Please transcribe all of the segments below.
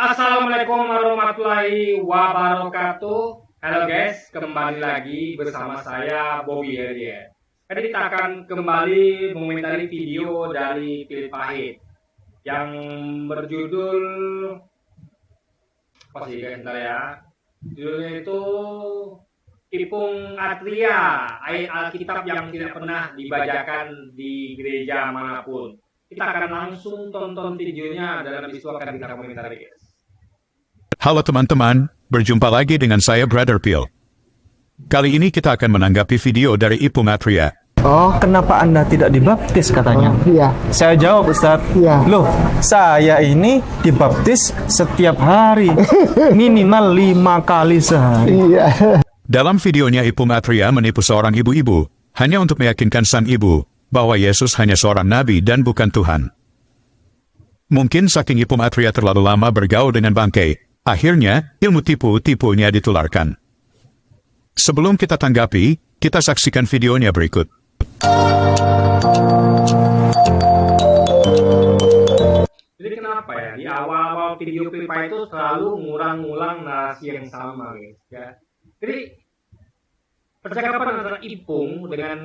Assalamualaikum warahmatullahi wabarakatuh. Halo guys, kembali lagi bersama saya Bobby Herier. Jadi kita akan kembali mengomentari video dari Philip Pahit yang berjudul apa sih guys, bentar ya. Judulnya itu Ipung Atria, ayat Alkitab yang tidak pernah dibacakan di gereja manapun. Kita akan langsung tonton videonya dan habis itu akan kita komentari guys. Halo teman-teman, berjumpa lagi dengan saya Brother Phil. Kali ini kita akan menanggapi video dari Ipung Atria. Oh, kenapa Anda tidak dibaptis katanya? Iya. Saya jawab, Ustaz. Iya. Loh, saya ini dibaptis setiap hari. Minimal 5 kali sehari. Iya. Dalam videonya Ipung Atria menipu seorang ibu-ibu, hanya untuk meyakinkan sang ibu, bahwa Yesus hanya seorang nabi dan bukan Tuhan. Mungkin saking Ipung Atria terlalu lama bergaul dengan bangkai, akhirnya ilmu tipu-tipunya ditularkan. Sebelum kita tanggapi, kita saksikan videonya berikut. Jadi kenapa ya di awal-awal video Pipa itu selalu ngulang-ngulang narasi yang sama guys ya. Jadi percakapan antara Ipung dengan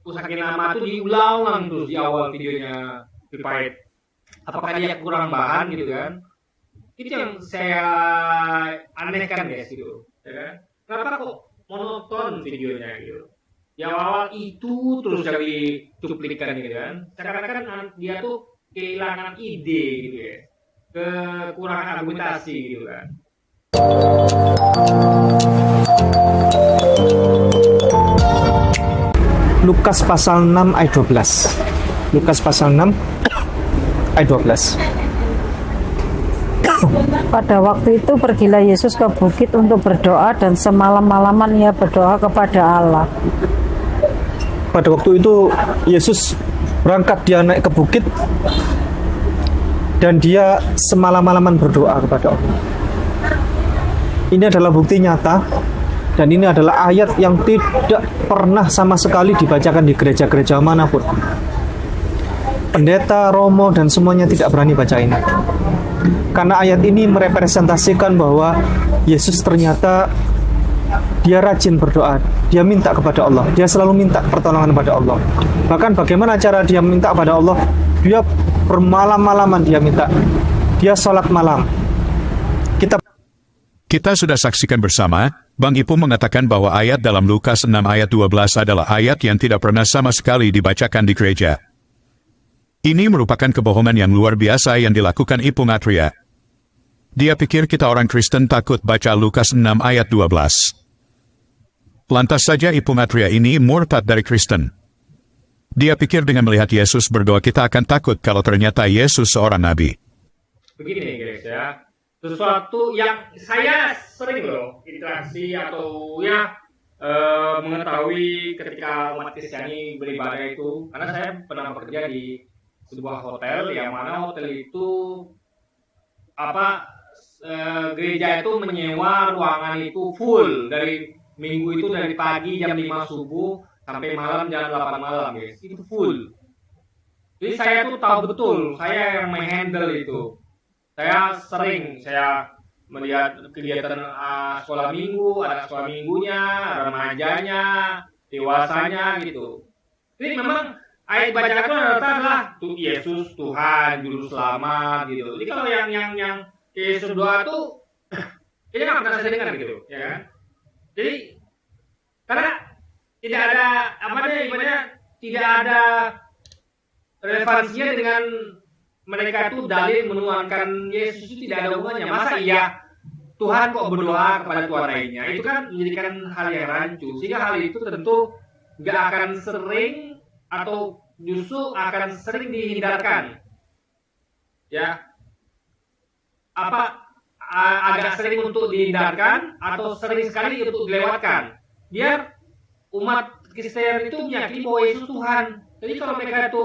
Usakin nama itu diulang-ulang terus di awal videonya Pipa. Apakah dia kurang bahan gitu kan? Itu yang saya anehkan guys gitu ya kan? Kenapa kok monoton videonya gitu? Di awal itu terus yang dicuplikan gitu kan? Seakan-akan dia tuh kehilangan ide gitu ya, kekurangan argumentasi gitu kan. Lukas pasal 6 ayat 12. Lukas pasal 6 ayat 12. Pada waktu itu pergilah Yesus ke bukit untuk berdoa dan semalam-malaman ia berdoa kepada Allah. Pada waktu itu Yesus berangkat, dia naik ke bukit dan dia semalam-malaman berdoa kepada Allah. Ini adalah bukti nyata dan ini adalah ayat yang tidak pernah sama sekali dibacakan di gereja-gereja manapun. Pendeta, romo, dan semuanya tidak berani baca ini. Karena ayat ini merepresentasikan bahwa Yesus ternyata dia rajin berdoa, dia minta kepada Allah, dia selalu minta pertolongan kepada Allah. Bahkan bagaimana cara dia minta kepada Allah? Dia bermalam-malaman dia minta, dia sholat malam. Kita sudah saksikan bersama, Bang Ipung mengatakan bahwa ayat dalam Lukas 6 ayat 12 adalah ayat yang tidak pernah sama sekali dibacakan di gereja. Ini merupakan kebohongan yang luar biasa yang dilakukan Ipung Atria. Dia pikir kita orang Kristen takut baca Lukas 6 ayat 12. Lantas saja Ipung Atria ini murtad dari Kristen. Dia pikir dengan melihat Yesus berdoa kita akan takut kalau ternyata Yesus seorang nabi. Begini guys ya, sesuatu yang saya sering loh interaksi atau ya mengetahui ketika umat Kristiani beribadah itu, karena saya pernah bekerja di sebuah hotel yang mana hotel itu gereja itu menyewa ruangan itu full dari minggu itu, dari pagi jam 5 subuh sampai malam jam 8 malam guys, itu full. Jadi saya tuh tahu betul, saya yang menghandle itu. Saya sering melihat kegiatan sekolah minggu, ada sekolah minggunya, ada remajanya, dewasanya gitu. Jadi memang ayat bacaan itu adalah Yesus Tuhan juru selamat gitu. Jadi kalau yang Yesus doa tuh ini nggak pernah saya dengar gitu ya kan. Jadi karena tidak ada ibaratnya tidak ada relevansinya dengan mereka itu dalil menuhankan Yesus itu tidak ada hubungannya. Masa iya Tuhan kok berdoa kepada Tuhan lainnya? Itu kan menjadikan hal yang rancu. Sehingga hal itu tentu nggak akan sering atau justru akan sering dihindarkan. Ya, agak sering untuk dihindarkan atau sering sekali untuk dilewatkan. Biar umat Kristen itu meyakini bahwa Yesus Tuhan. Jadi kalau mereka itu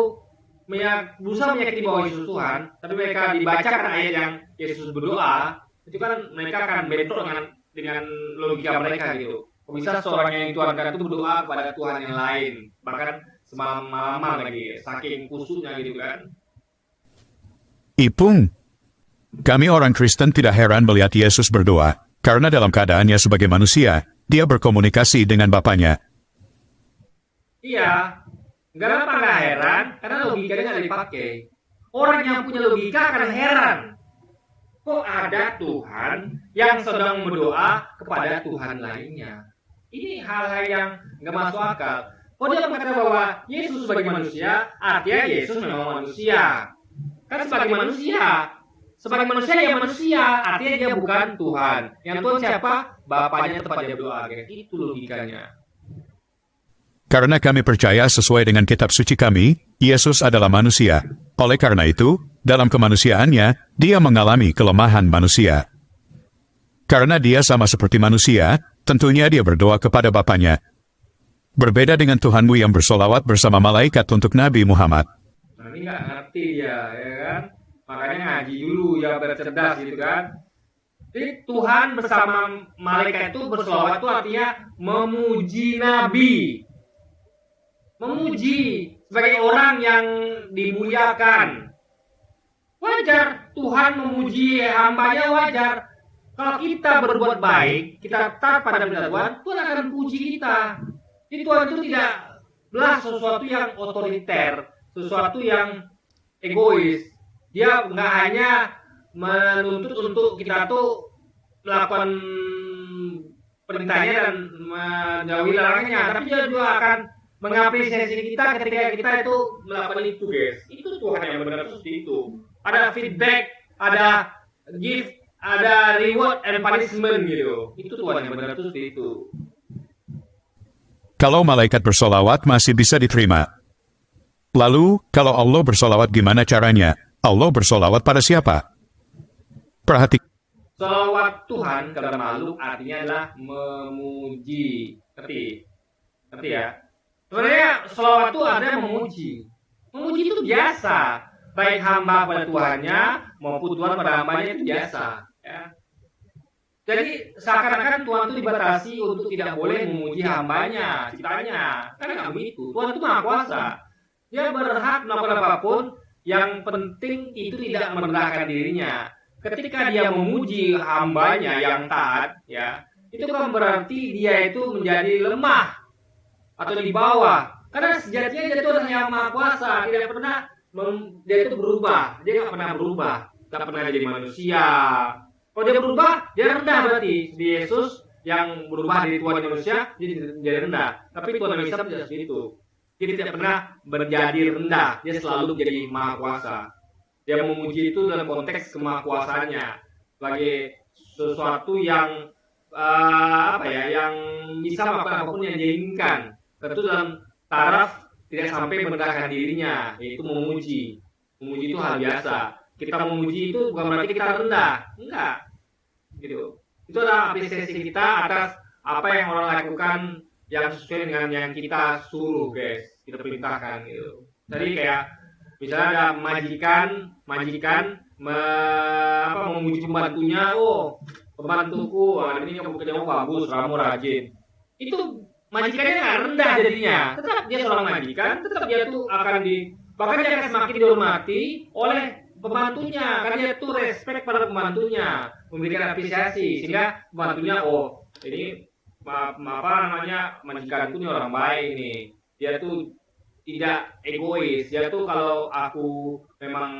berusaha meyakini bahwa Yesus Tuhan, tapi mereka dibacakan ayat yang Yesus berdoa, itu kan mereka akan bentrok dengan logika mereka gitu. Kok bisa seorang yang dituhankan itu berdoa kepada Tuhan yang lain, bahkan semalam-malaman lagi, saking khusyuknya gitu kan. Ipung, Kami orang Kristen tidak heran melihat Yesus berdoa, karena dalam keadaannya sebagai manusia, dia berkomunikasi dengan Bapaknya. Iya, kenapa nggak heran? Karena logikanya nggak dipakai. Orang yang punya logika akan heran. Kok ada Tuhan yang sedang berdoa kepada Tuhan lainnya? Ini hal-hal yang nggak masuk akal. Oh, dia mengatakan bahwa Yesus sebagai manusia, artinya Yesus memang manusia. Kan sebagai manusia. Sebagai manusia ya manusia, artinya dia bukan Tuhan. Yang Tuhan siapa? Bapaknya tempat dia berdoa. Itu logikanya. Karena kami percaya sesuai dengan kitab suci kami, Yesus adalah manusia. Oleh karena itu, dalam kemanusiaannya, dia mengalami kelemahan manusia. Karena dia sama seperti manusia, tentunya dia berdoa kepada Bapaknya. Berbeda dengan Tuhanmu yang bersolawat bersama malaikat untuk Nabi Muhammad. Nah, ini nggak ngerti ya kan? Makanya ngaji dulu ya, bercerdas gitu kan. Jadi Tuhan bersama malaikat itu bersolawat itu artinya memuji Nabi. Memuji sebagai orang yang dimuliakan. Wajar Tuhan memuji hambanya, wajar. Kalau kita berbuat baik, kita taat pada perintah Tuhan, Tuhan akan puji kita. Jadi Tuhan itu tidaklah sesuatu yang otoriter, sesuatu yang egois. Dia nggak hanya menuntut untuk kita tuh melakukan perintahnya dan menjauhi larangannya, tapi dia juga akan mengapresiasi kita ketika kita itu melakukan itu, guys. Itu Tuhan yang benar seperti itu. Ada feedback, ada gift, ada reward and punishment gitu. Itu Tuhan yang benar seperti itu. Kalau malaikat bersolawat masih bisa diterima. Lalu, kalau Allah bersolawat gimana caranya? Allah bersolawat pada siapa? Perhatikan. Salawat Tuhan kepada makhluk artinya adalah memuji. Ngerti ya? Sebenarnya salawat itu ada memuji. Memuji itu biasa. Baik hamba pada Tuhannya maupun Tuhan pada hambanya itu biasa. Ya. Jadi seakan-akan Tuhan itu dibatasi untuk tidak boleh memuji hambanya, ciptanya. Kan nggak begitu. Tuhan itu maha kuasa. Dia berhak melakukan apapun. Yang penting itu tidak merendahkan dirinya. Ketika dia memuji hambanya yang taat, ya, itu kan berarti dia itu menjadi lemah atau di bawah. Karena sejatinya dia itu adalah yang maha kuasa, tidak pernah dia itu berubah. Dia nggak pernah berubah, nggak pernah jadi manusia. Kalau dia berubah, dia rendah berarti. Di Yesus yang berubah dari Tuhan manusia jadi rendah. Tapi Tuhan Yesus tidak seperti itu. Dia tidak pernah menjadi rendah, dia selalu menjadi maha kuasa. Dia memuji itu dalam konteks kemahakuasaannya sebagai sesuatu yang yang bisa melakukan apapun yang dia inginkan. Tentu dalam taraf tidak sampai merendahkan dirinya, yaitu memuji. Memuji itu hal biasa. Kita memuji itu bukan berarti kita rendah, enggak. Gitu. Itu adalah apresiasi kita atas apa yang orang lakukan yang sesuai dengan yang kita suruh, guys, kita perintahkan gitu. Jadi kayak misalnya ada majikan memuji pembantunya, pembantuku ini kerjamu bagus, kamu rajin. Itu majikannya nggak rendah jadinya. Tetap dia seorang majikan, tetap dia tuh bahkan dia akan semakin dihormati oleh pembantunya, karena dia tuh respect pada pembantunya, memberikan apresiasi sehingga pembantunya ini majikanku ini orang baik nih. Dia tuh tidak egois. Dia tuh kalau aku memang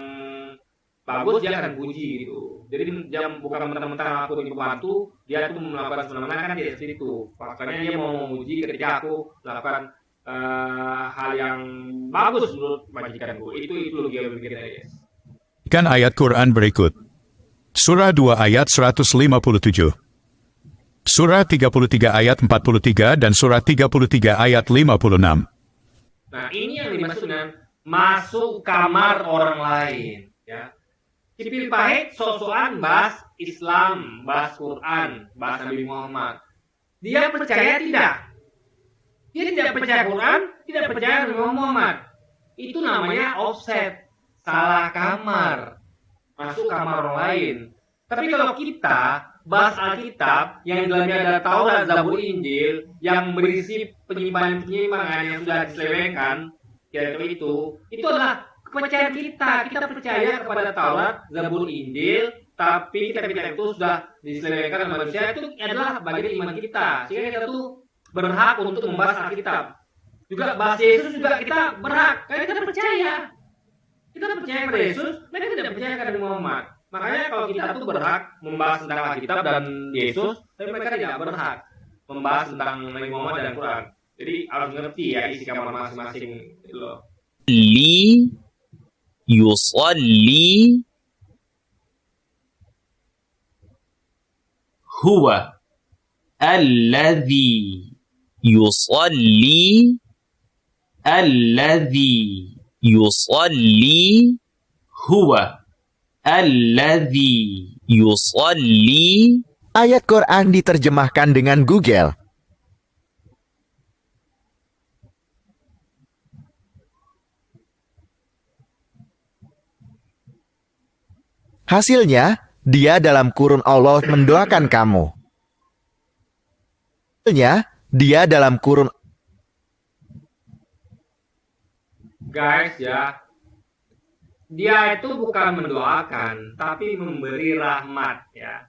bagus dia akan puji gitu. Jadi dia bukan mentang-mentang aku ini pembantu, dia tuh melakukan semena-mena, kan tidak seperti itu. Makanya dia mau memuji ketika aku melakukan hal yang bagus menurut majikanku. Itu logika berpikirnya, guys. Kan ayat Quran berikut. Surah 2 ayat 157. Surah 33 ayat 43 dan surah 33 ayat 56. Nah, ini yang dimaksud dengan masuk kamar orang lain, ya. Cipil pahit sok-sokan bahas Islam, bahas Quran, bahas Nabi Muhammad. Dia percaya tidak? Dia tidak percaya Quran, tidak percaya Nabi Muhammad. Itu namanya offset, salah kamar, masuk kamar orang lain. Tapi kalau kita bahas Alkitab yang di dalamnya ada Taurat, Zabur, Injil yang berisi penyimpangan yang sudah diselewengkan, itu adalah kepercayaan kita percaya kepada Taurat, Zabur, Injil, tapi kitab-kitab itu sudah diselewengkan oleh manusia, itu adalah bagian iman kita. Sehingga kita tuh berhak untuk membahas Alkitab. Juga bahas Yesus juga kita berhak, karena kita percaya. Kita percaya kepada Yesus, mereka tidak percaya kepada Muhammad. Makanya kalau kita tuh berhak membahas tentang Alkitab dan Yesus, tapi mereka tidak berhak membahas tentang Nabi Muhammad dan Quran. Jadi harus ngerti ya isi kamar masing-masing gitu loh. Li yusalli huwa alladhi yusalli huwa alladhi yusalli. Ayat Quran diterjemahkan dengan Google. Hasilnya, dia dalam kurun Allah mendoakan kamu. Hasilnya, dia dalam kurun. Guys ya, dia itu bukan mendoakan, tapi memberi rahmat ya.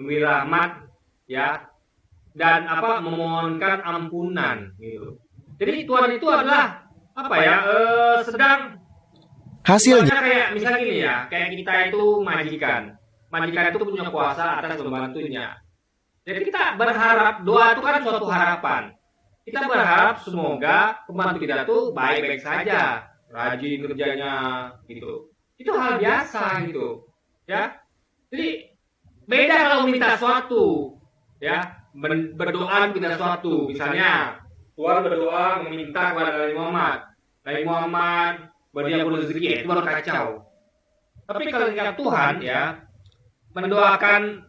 Memberi rahmat ya, dan memohonkan ampunan gitu. Jadi Tuhan itu adalah sedang Hasilnya, kayak misalnya gini ya, kayak kita itu majikan itu punya kuasa atas pembantunya. Jadi kita berharap, doa itu kan suatu harapan. Kita berharap semoga pembantu kita tuh baik-baik saja, rajin kerjanya gitu. Itu hal biasa gitu ya. Jadi beda kalau minta sesuatu ya, berdoa minta sesuatu. Misalnya Tuhan berdoa meminta kepada Nabi Muhammad beri aku rezeki, itu baru kacau. Tapi kalau ingat Tuhan ya, mendoakan,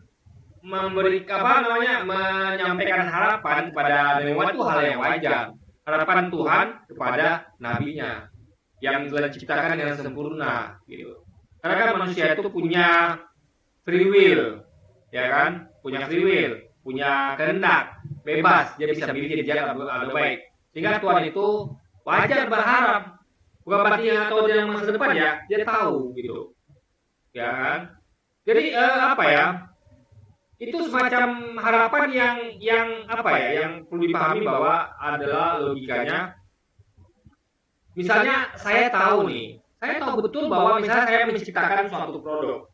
menyampaikan harapan kepada Nabi Muhammad itu hal yang wajar. Harapan Tuhan kepada nabinya yang telah diciptakan dengan sempurna gitu. Karena kan manusia itu punya free will, ya kan? Punya free will, punya kehendak, bebas, dia bisa pilih dia atau baik. Sehingga Tuhan itu wajar berharap. Bukan berarti yang tahu dia yang masa depan ya, dia tahu gitu, ya kan? Jadi itu semacam harapan yang perlu dipahami bahwa adalah logikanya. Misalnya saya tahu betul bahwa misalnya saya menciptakan suatu produk,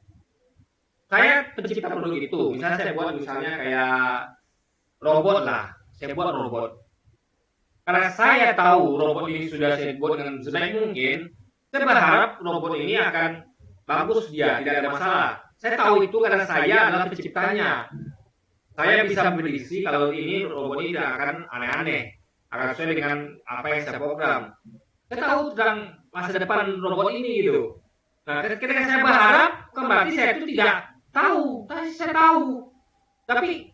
saya pencipta produk itu, misalnya saya buat kayak robot lah, saya buat robot. Karena saya tahu robot ini sudah saya buat dengan sebaik mungkin, saya berharap robot ini akan bagus dia, tidak ada masalah. Saya tahu itu karena saya adalah penciptanya. Saya bisa prediksi kalau ini robot ini tidak akan aneh-aneh, akan sesuai dengan apa yang saya program. Saya tahu tentang masa depan robot ini gitu. Nah, ketika saya berharap, kan berarti saya itu tidak tahu, tapi saya tahu. Tapi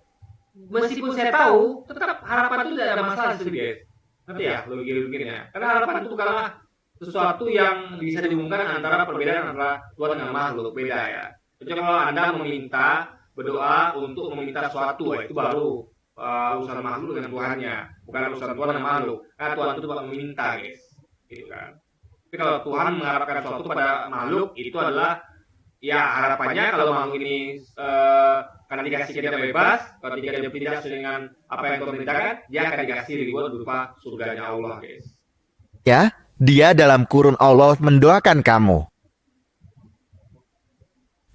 meskipun saya tahu, tetap harapan itu tidak ada masalah sih guys. Nanti ya logikanya. Karena harapan itu bukanlah sesuatu yang bisa dihubungkan antara perbedaan antara Tuhan dengan makhluk, beda ya. Jadi kalau Anda berdoa untuk meminta sesuatu, itu baru urusan makhluk dengan Tuhannya, bukan urusan Tuhan dengan makhluk. Karena Tuhan itu bakal meminta guys, gitu kan. Tapi kalau Tuhan mengharapkan sesuatu pada makhluk, itu adalah ya harapannya kalau makhluk ini karena dikasih kita bebas, kalau tidak sesuai dengan apa yang Tuhan perintahkan, dia akan dikasih reward berupa surganya Allah, guys. ya, dia dalam kurun Allah mendoakan kamu.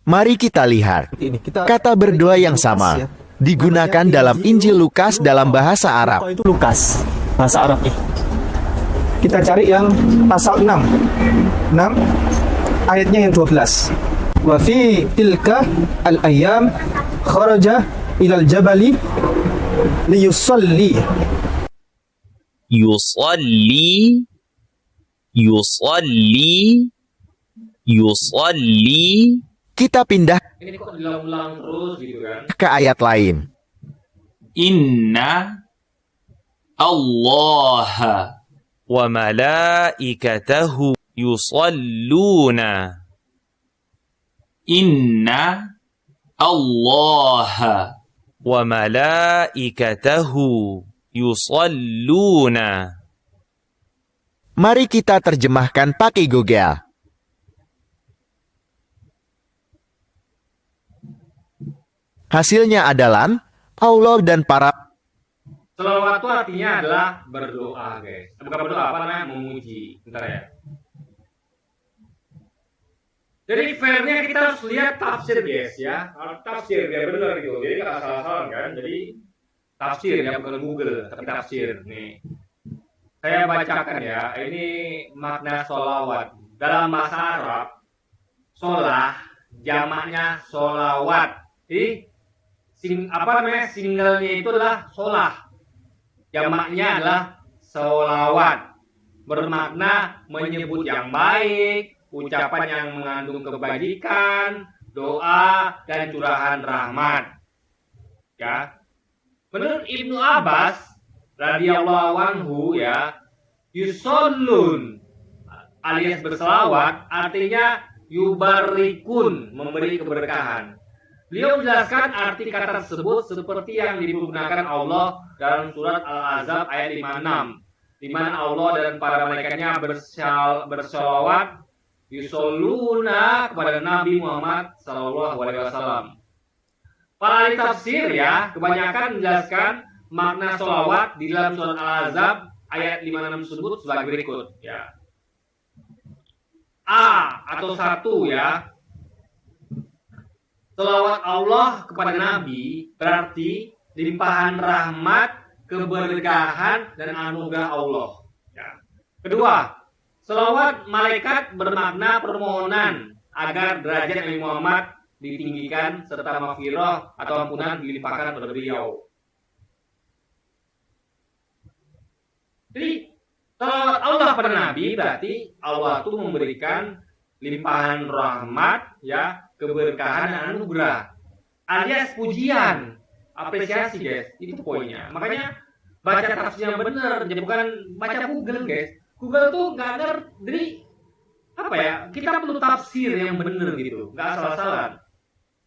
Mari kita lihat. Kata berdoa yang sama digunakan dalam Injil Lukas dalam bahasa Arab. Itu Lukas, bahasa Arab. Kita cari yang pasal 6 ayatnya yang 12. Wa fi tilka al-ayyam kharaja ilal jabali liyusalli. Yusalli. Kita pindah Ini kok diulang-ulang terus gitu kan? ke ayat lain. Inna Allah wa malaikatahu yusalluna. Inna Allah wa malaikatahu yusalluna. Mari kita terjemahkan pakai Google. Hasilnya adalah Allah dan para Selawat itu artinya adalah berdoa, guys. Bukan berdoa, apa namanya? Memuji. Bentar ya. Jadi fairnya kita harus lihat tafsir, guys, ya. Tafsir ya benar gitu. Jadi nggak salah-salah kan. Jadi tafsir ya, bukan Google, tapi tafsir nih. Saya bacakan ya. Ini makna sholawat dalam bahasa Arab. Sholah jamaknya sholawat. Jadi singlenya itu adalah sholah. Jamaknya adalah sholawat. Bermakna menyebut yang baik, ucapan yang mengandung kebajikan, doa, dan curahan rahmat. Ya. Menurut Ibnu Abbas radhiyallahu anhu ya, yusallun alias berselawat artinya yubarikun, memberi keberkahan. Beliau menjelaskan arti kata tersebut seperti yang digunakan Allah dalam surat Al-Ahzab ayat 56, di mana Allah dan para malaikatnya berselawat yusalluna kepada Nabi Muhammad SAW. Para ahli tafsir ya, kebanyakan menjelaskan makna sholawat di dalam surat Al-Ahzab ayat 56 tersebut sebagai berikut ya. A atau 1 ya. Sholawat Allah kepada Nabi berarti limpahan rahmat, keberkahan, dan anugerah Allah. Ya. Kedua, sholawat malaikat bermakna permohonan agar derajat Nabi Muhammad ditinggikan serta maghfirah atau ampunan dilimpahkan kepada beliau. Jadi sholawat Allah pada Nabi berarti Allah itu memberikan limpahan rahmat, ya, keberkahan dan anugerah, alias pujian, apresiasi, guys. Itu poinnya. Makanya baca tafsir yang benar, jadi bukan baca Google, guys. Google tuh nggak ngerti. Jadi apa ya? Kita perlu tafsir yang benar gitu, nggak salah-salah.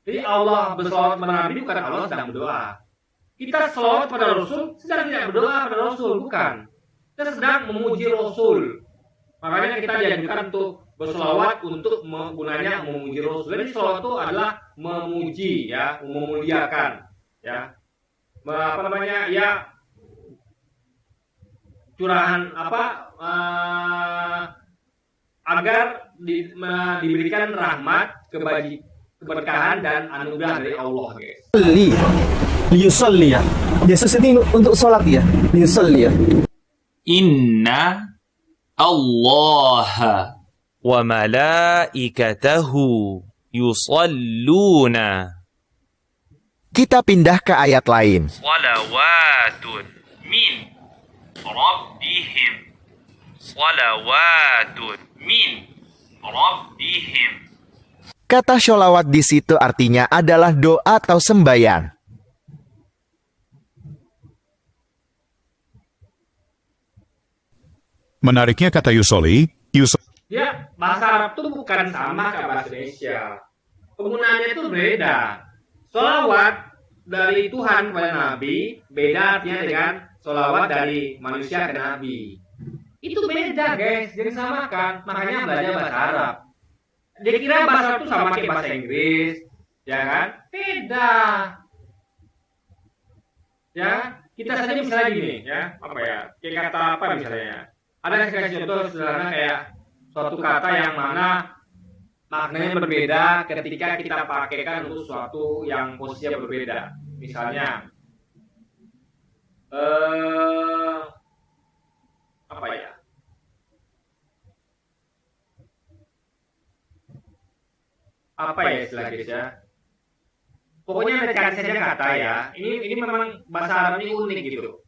Jadi Allah berselawat pada Nabi bukan Allah sedang berdoa. Kita selawat pada Rasul sedang tidak berdoa pada Rasul, bukan. Kita sedang memuji Rasul. Makanya kita dianjurkan untuk berselawat untuk gunanya memuji Rasul. Jadi selawat itu adalah memuji, ya, memuliakan, ya, apa namanya, ya, curahan agar diberikan rahmat, keberkahan dan anugerah dari Allah, guys. Liyusalli ya. Yesus ini untuk sholat ya. Liyusalli ya. Inna Allah wa malaikatahu yusalluna. Kita pindah ke ayat lain. Salawatun min rabbihim. Salawatun min rabbihim. Kata sholawat di situ artinya adalah doa atau sembahyang. Menariknya kata Yusoli, Ya, bahasa Arab itu bukan sama kayak bahasa Indonesia. Penggunaannya itu beda. Sholawat dari Tuhan kepada Nabi beda artinya dengan sholawat dari manusia ke Nabi. Itu beda, guys. Jadi samakan. Makanya belajar bahasa Arab. Dia kira bahasa Arab itu sama kayak bahasa Inggris, ya kan? Beda. Ya, kita saja misalnya gini, ya, apa ya? Kayak kata apa misalnya? Ada yang kasih contoh sederhana kayak suatu kata yang mana maknanya berbeda ketika kita pakaikan untuk suatu yang posisinya berbeda. Misalnya, apa ya? Apa ya istilah guys ya? Pokoknya ada cari saja kata ya. Ini memang bahasa Arab ini unik gitu.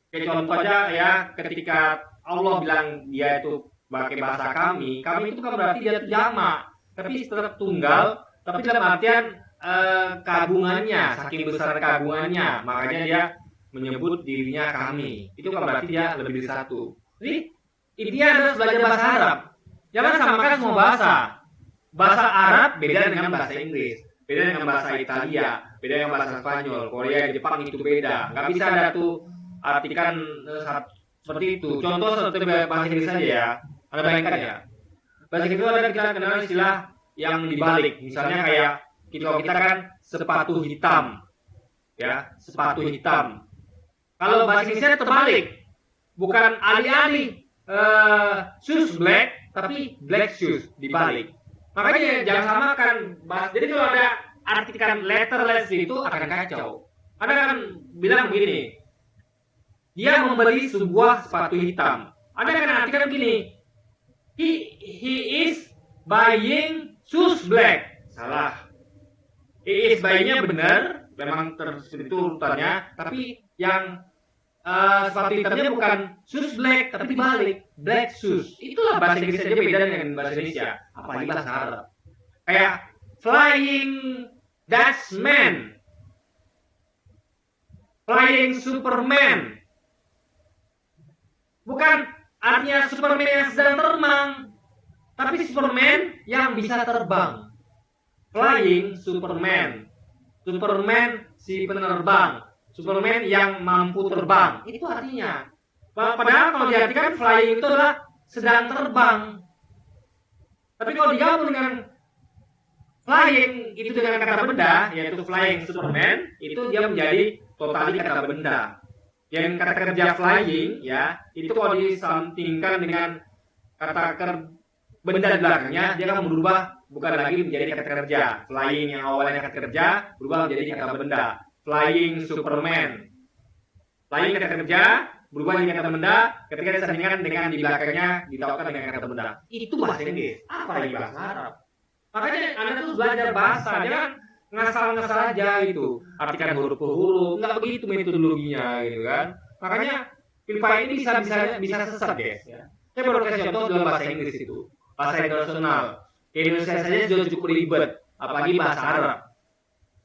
Kayak contoh aja ya, ketika Allah bilang dia itu pakai bahasa kami itu kan berarti dia itu jamak, tapi tetap tunggal, tapi dalam artian keagungannya, saking besar keagungannya, makanya dia menyebut dirinya kami. Itu kan berarti dia lebih dari satu. Jadi intinya adalah belajar bahasa Arab. Jangan samakan semua bahasa. Bahasa Arab beda dengan bahasa Inggris, beda dengan bahasa Italia, beda dengan bahasa Spanyol, Korea, Jepang itu beda. Nggak bisa ada tuh artikan seperti itu. Contoh seperti bahasa Inggris saja ya. Anda bayangkan ya. Bahasa Inggris itu ada kita kenal istilah yang dibalik. Misalnya kayak kita kan sepatu hitam. ya, sepatu hitam. Kalau bahasa Indonesia terbalik, bukan alih-alih shoes black, tapi black shoes dibalik. Makanya jangan samakan. Jadi kalau ada artikan letterless itu akan kacau. Ada kan bilang begini, dia membeli sebuah sepatu hitam. Ada kan artikan begini, he is buying shoes black. Salah. He is buying-nya benar, memang itu urutannya, tapi yang sepatu hitamnya bukan shoes black, tapi dibalik, black shoes. Itulah bahasa Inggris aja beda dengan bahasa Indonesia, apalagi bahasa Arab. Kayak flying Dutchman, flying Superman. Bukan artinya Superman yang sedang terbang, tapi Superman yang bisa terbang. Flying Superman, Superman si penerbang, Superman yang mampu terbang. Itu artinya. Padahal kalau diartikan flying itu adalah sedang terbang. Tapi kalau digabung dengan flying itu dengan kata benda, yaitu flying Superman, itu dia menjadi totali kata benda. Yang kata kerja flying, ya, itu kalau disandingkan dengan kata benda di belakangnya, dia akan berubah, bukan lagi menjadi kata kerja. Flying yang awalnya kata kerja berubah menjadi kata benda. Flying Superman. Flying kata kerja berubah menjadi kata benda ketika disandingkan dengan di belakangnya ditawarkan dengan kata benda. Itu bahasa Inggris, apalagi bahasa Arab. Makanya Anda terus belajar bahasa, jangan ngasal-ngasal aja gitu. Artikan huruf per huruf, nggak begitu metodologinya gitu kan. Makanya PIPA ini bisa sesat, guys, ya. Saya baru kasih contoh dalam bahasa Inggris itu. Bahasa internasional. Di Indonesia saja sudah cukup ribet, apalagi bahasa Arab.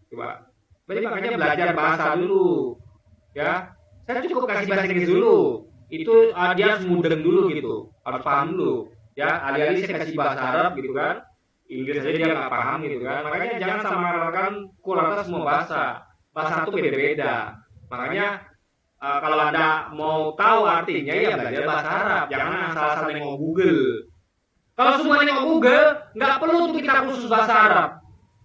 Coba. Jadi makanya belajar bahasa dulu. Ya. Saya cukup kasih bahasa Inggris dulu. Itu dia harus mudeng dulu gitu. Harus paham dulu. Ya, alih-alih saya kasih bahasa Arab gitu kan. Inggris aja dia nggak paham gitu kan. Makanya jangan samakan kurang semua bahasa. Bahasa itu beda-beda. Makanya kalau Anda mau tahu artinya ya belajar bahasa Arab. Jangan asal-asal nengok Google. Kalau semua nengok Google, nggak perlu tuh kita khusus bahasa Arab.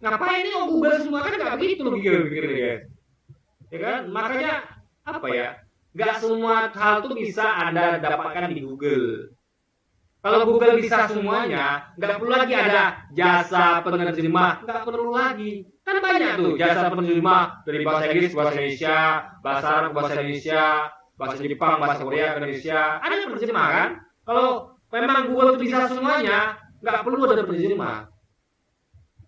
Ngapain nengok Google semua, kan nggak begitu loh pikir-pikir guys. Ya kan? Makanya apa ya? Nggak semua hal tuh bisa Anda dapatkan di Google. Kalau Google bisa semuanya, nggak perlu lagi ada jasa penerjemah, nggak perlu lagi. Kan banyak tuh jasa penerjemah dari bahasa Inggris ke bahasa Indonesia, bahasa Arab ke bahasa Indonesia, bahasa Jepang, bahasa Korea ke Indonesia. Ada yang penerjemah kan? Kalau memang Google itu bisa semuanya, nggak perlu ada penerjemah.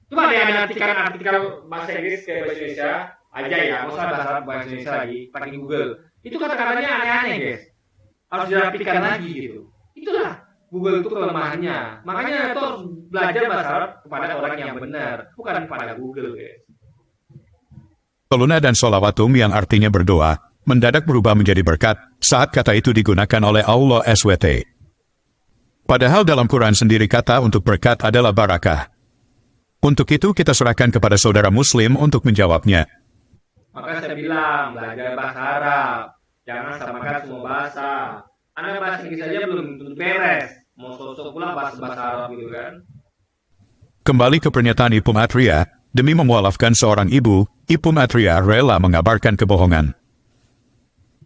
Coba deh Anda artikel bahasa Inggris ke bahasa Indonesia aja ya, nggak usah bahasa Arab bahasa Indonesia lagi, pakai Google. Itu kata-katanya aneh-aneh guys, harus dirapikan lagi gitu. Itulah Google itu kelemahannya. Makanya itu harus belajar bahasa Arab kepada orang yang benar, bukan pada Google, guys. Saluna dan solawatum yang artinya berdoa, mendadak berubah menjadi berkat saat kata itu digunakan oleh Allah SWT. Padahal dalam Quran sendiri kata untuk berkat adalah barakah. Untuk itu kita serahkan kepada saudara Muslim untuk menjawabnya. Maka saya bilang, belajar bahasa Arab. Jangan samakan semua bahasa. Anda bahasa Inggris saja belum tentu beres. Mau sosok pula bahasa Arab gitu kan. Kembali ke pernyataan Ibu Atria, demi memualafkan seorang ibu, Ibu Atria rela mengabarkan kebohongan.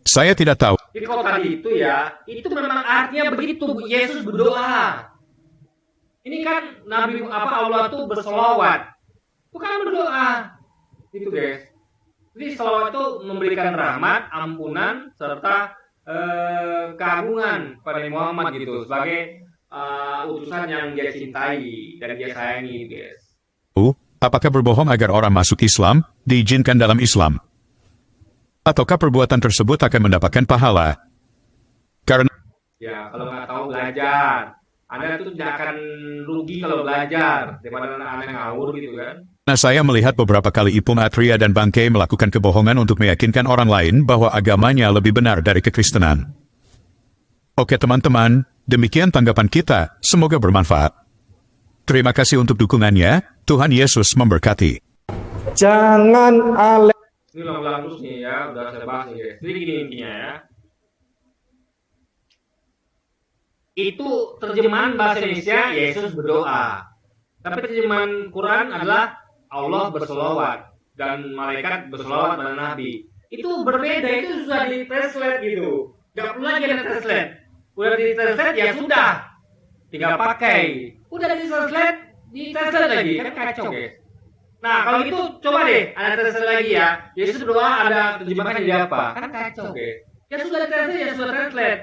Saya tidak tahu. Jadi kalau tadi itu ya, itu memang artinya begitu. Yesus berdoa. Ini kan Nabi Allah tuh bersolawat, bukan berdoa. Itu guys. Jadi solawat itu memberikan rahmat, ampunan, serta keagungan pada Muhammad gitu sebagai utusan yang dia cintai dan dia sayangi, guys. Apakah berbohong agar orang masuk Islam diizinkan dalam Islam? Ataukah perbuatan tersebut akan mendapatkan pahala? Karena ya kalau nggak tahu belajar, Anda tuh tidak akan rugi kalau belajar daripada Anda ngawur gitu kan. Nah, saya melihat beberapa kali Ibu Atria dan Bangke melakukan kebohongan untuk meyakinkan orang lain bahwa agamanya lebih benar dari kekristenan. Oke teman-teman, demikian tanggapan kita, semoga bermanfaat. Terima kasih untuk dukungannya, Tuhan Yesus memberkati. Jangan Ini ulang-ulang terus nih ya, udah saya bahas nih guys. Jadi gini intinya ya. Itu terjemahan bahasa Indonesia, Yesus berdoa. Tapi terjemahan Quran adalah Allah bersolawat. dan malaikat berselawat pada Nabi. Itu berbeda, itu sudah di-translate gitu. Gak perlu lagi ada translate. Udah di-translate ya sudah. Tinggal pakai. Udah di-translate lagi. Kan kacau, guys. Nah, kalau gitu coba deh ada translate lagi ya. Yesus berdoa ada terjemahkan jadi apa? Kan kacau, guys. Ya sudah di-translate, ya sudah translate.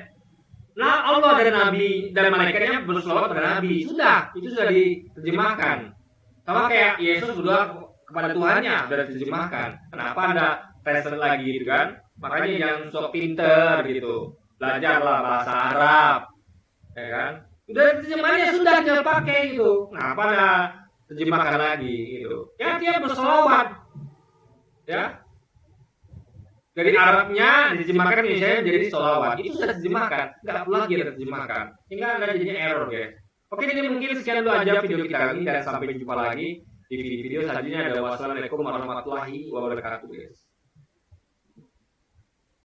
Nah, Allah dan Nabi dan malaikatnya berselawat pada Nabi. Sudah, itu sudah diterjemahkan. Sama kayak Yesus berdoa kepada Tuhannya, sudah diterjemahkan. Kenapa ada translate lagi gitu kan? Makanya jangan sok pinter gitu. Belajarlah bahasa Arab. Ya kan? Udah terjemahnya sudah tinggal pakai gitu. Kenapa ada terjemahkan lagi gitu? Ya dia berselawat. Ya. Dari Arabnya diterjemahkan Indonesia menjadi sholawat. Itu sudah diterjemahkan. Nggak perlu lagi diterjemahkan. Sehingga nggak jadinya error, guys. Oke, jadi mungkin sekian dulu aja video kita kali ini dan sampai jumpa lagi di video selanjutnya. Wassalamualaikum warahmatullahi wabarakatuh, guys.